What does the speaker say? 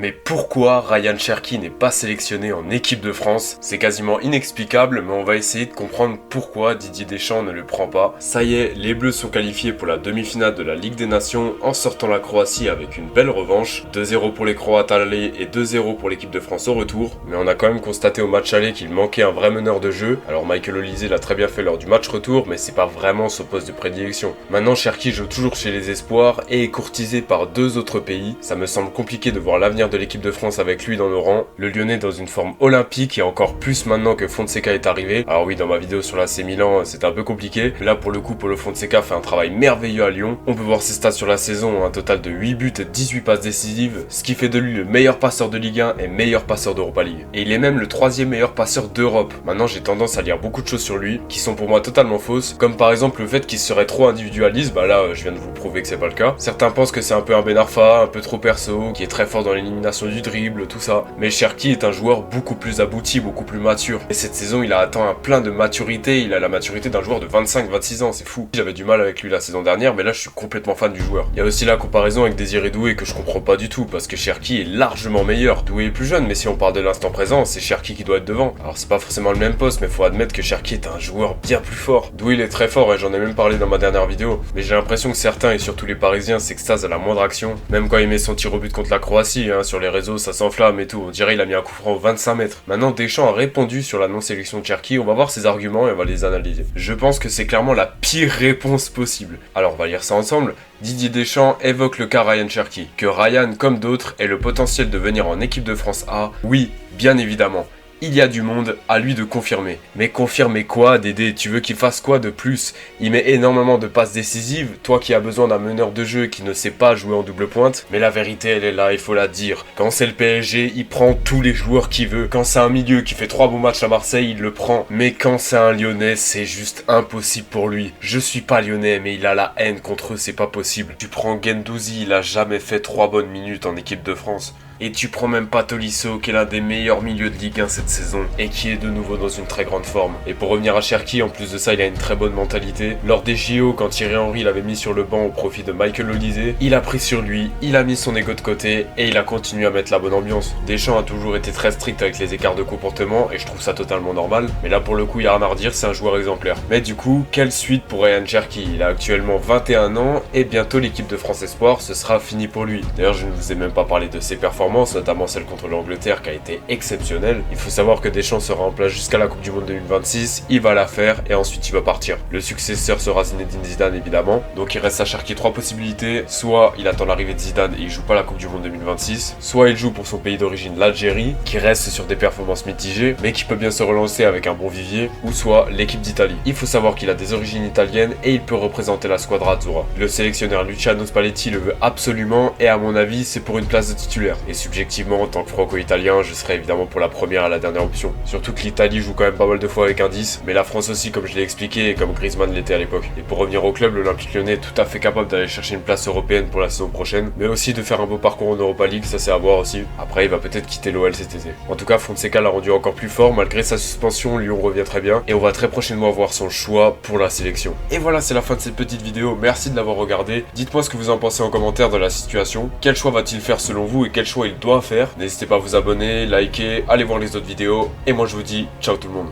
Mais pourquoi Ryan Cherki n'est pas sélectionné en équipe de France? C'est quasiment inexplicable, mais on va essayer de comprendre pourquoi Didier Deschamps ne le prend pas. Ça y est, les Bleus sont qualifiés pour la demi-finale de la Ligue des Nations en sortant la Croatie avec une belle revanche. 2-0 pour les Croates à l'aller et 2-0 pour l'équipe de France au retour. Mais on a quand même constaté au match aller qu'il manquait un vrai meneur de jeu. Alors Michael Olise l'a très bien fait lors du match retour, mais c'est pas vraiment son poste de prédilection. Maintenant Cherki joue toujours chez les espoirs et est courtisé par deux autres pays. Ça me semble compliqué de voir l'avenir de l'équipe de France avec lui dans nos rangs. Le Lyonnais dans une forme olympique et encore plus maintenant que Fonseca est arrivé. Alors oui, dans ma vidéo sur l'AC Milan, c'était un peu compliqué. Mais là pour le coup, Paulo Fonseca fait un travail merveilleux à Lyon. On peut voir ses stats sur la saison, un total de 8 buts et 18 passes décisives, ce qui fait de lui le meilleur passeur de Ligue 1 et meilleur passeur d'Europa League. Et il est même le troisième meilleur passeur d'Europe. Maintenant j'ai tendance à lire beaucoup de choses sur lui qui sont pour moi totalement fausses, comme par exemple le fait qu'il serait trop individualiste. Bah là je viens de vous prouver que c'est pas le cas. Certains pensent que c'est un peu un Ben Arfa, un peu trop perso, qui est très fort dans l'élimination du dribble, tout ça. Mais Cherki est un joueur beaucoup plus abouti, beaucoup plus mature. Et cette saison, il a atteint un plein de maturité. Il a la maturité d'un joueur de 25-26 ans, c'est fou. J'avais du mal avec lui la saison dernière, mais là, je suis complètement fan du joueur. Il y a aussi la comparaison avec Désiré Doué que je comprends pas du tout, parce que Cherki est largement meilleur. Doué est plus jeune, mais si on parle de l'instant présent, c'est Cherki qui doit être devant. Alors, c'est pas forcément le même poste, mais faut admettre que Cherki est un joueur bien plus fort. Doué, il est très fort, et j'en ai même parlé dans ma dernière vidéo. Mais j'ai l'impression que certains, et surtout les Parisiens, s'extasent à la moindre action. Même quand il met son tir au but contre la Croatie, sur les réseaux, ça s'enflamme et tout. On dirait il a mis un coup franc aux 25 mètres. Maintenant, Deschamps a répondu sur la non-sélection de Cherki. On va voir ses arguments et on va les analyser. Je pense que c'est clairement la pire réponse possible. Alors, on va lire ça ensemble. Didier Deschamps évoque le cas Ryan Cherki. Que Ryan, comme d'autres, ait le potentiel de venir en équipe de France A. Oui, bien évidemment. Il y a du monde, à lui de confirmer. Mais confirmer quoi, Dédé? Tu veux qu'il fasse quoi de plus? Il met énormément de passes décisives, toi qui as besoin d'un meneur de jeu qui ne sait pas jouer en double pointe. Mais la vérité, elle est là, il faut la dire. Quand c'est le PSG, il prend tous les joueurs qu'il veut. Quand c'est un milieu qui fait 3 bons matchs à Marseille, il le prend. Mais quand c'est un Lyonnais, c'est juste impossible pour lui. Je suis pas Lyonnais, mais il a la haine contre eux, c'est pas possible. Tu prends Guendouzi, il a jamais fait 3 bonnes minutes en équipe de France. Et tu prends même pas Tolisso, qui est l'un des meilleurs milieux de Ligue 1 cette saison, et qui est de nouveau dans une très grande forme. Et pour revenir à Cherki, en plus de ça, il a une très bonne mentalité. Lors des JO, quand Thierry Henry l'avait mis sur le banc au profit de Michael Olise, il a pris sur lui, il a mis son ego de côté, et il a continué à mettre la bonne ambiance. Deschamps a toujours été très strict avec les écarts de comportement, et je trouve ça totalement normal. Mais là, pour le coup, il y a rien à redire, c'est un joueur exemplaire. Mais du coup, quelle suite pour Ryan Cherki? Il a actuellement 21 ans, et bientôt l'équipe de France Espoir, ce sera fini pour lui. D'ailleurs, je ne vous ai même pas parlé de ses performances, notamment celle contre l'Angleterre qui a été exceptionnelle. Il faut savoir que Deschamps sera en place jusqu'à la Coupe du Monde 2026, il va la faire et ensuite il va partir. Le successeur sera Zinedine Zidane évidemment, donc il reste à Cherki 3 possibilités, soit il attend l'arrivée de Zidane et il joue pas la Coupe du Monde 2026, soit il joue pour son pays d'origine l'Algérie, qui reste sur des performances mitigées, mais qui peut bien se relancer avec un bon vivier, ou soit l'équipe d'Italie. Il faut savoir qu'il a des origines italiennes et il peut représenter la squadra azzurra. Le sélectionneur Luciano Spalletti le veut absolument et à mon avis c'est pour une place de titulaire. Et subjectivement, en tant que franco-italien, je serais évidemment pour la première et la dernière option. Surtout que l'Italie joue quand même pas mal de fois avec un 10, mais la France aussi, comme je l'ai expliqué, et comme Griezmann l'était à l'époque. Et pour revenir au club, l'Olympique Lyonnais est tout à fait capable d'aller chercher une place européenne pour la saison prochaine, mais aussi de faire un beau parcours en Europa League, ça c'est à voir aussi. Après, il va peut-être quitter l'OL cet été. En tout cas, Fonseca l'a rendu encore plus fort, malgré sa suspension, Lyon revient très bien, et on va très prochainement voir son choix pour la sélection. Et voilà, c'est la fin de cette petite vidéo, merci de l'avoir regardé. Dites-moi ce que vous en pensez en commentaire de la situation. Quel choix va-t-il faire selon vous et quel choix il doit faire? N'hésitez pas à vous abonner, liker, allez voir les autres vidéos. Et moi je vous dis ciao tout le monde.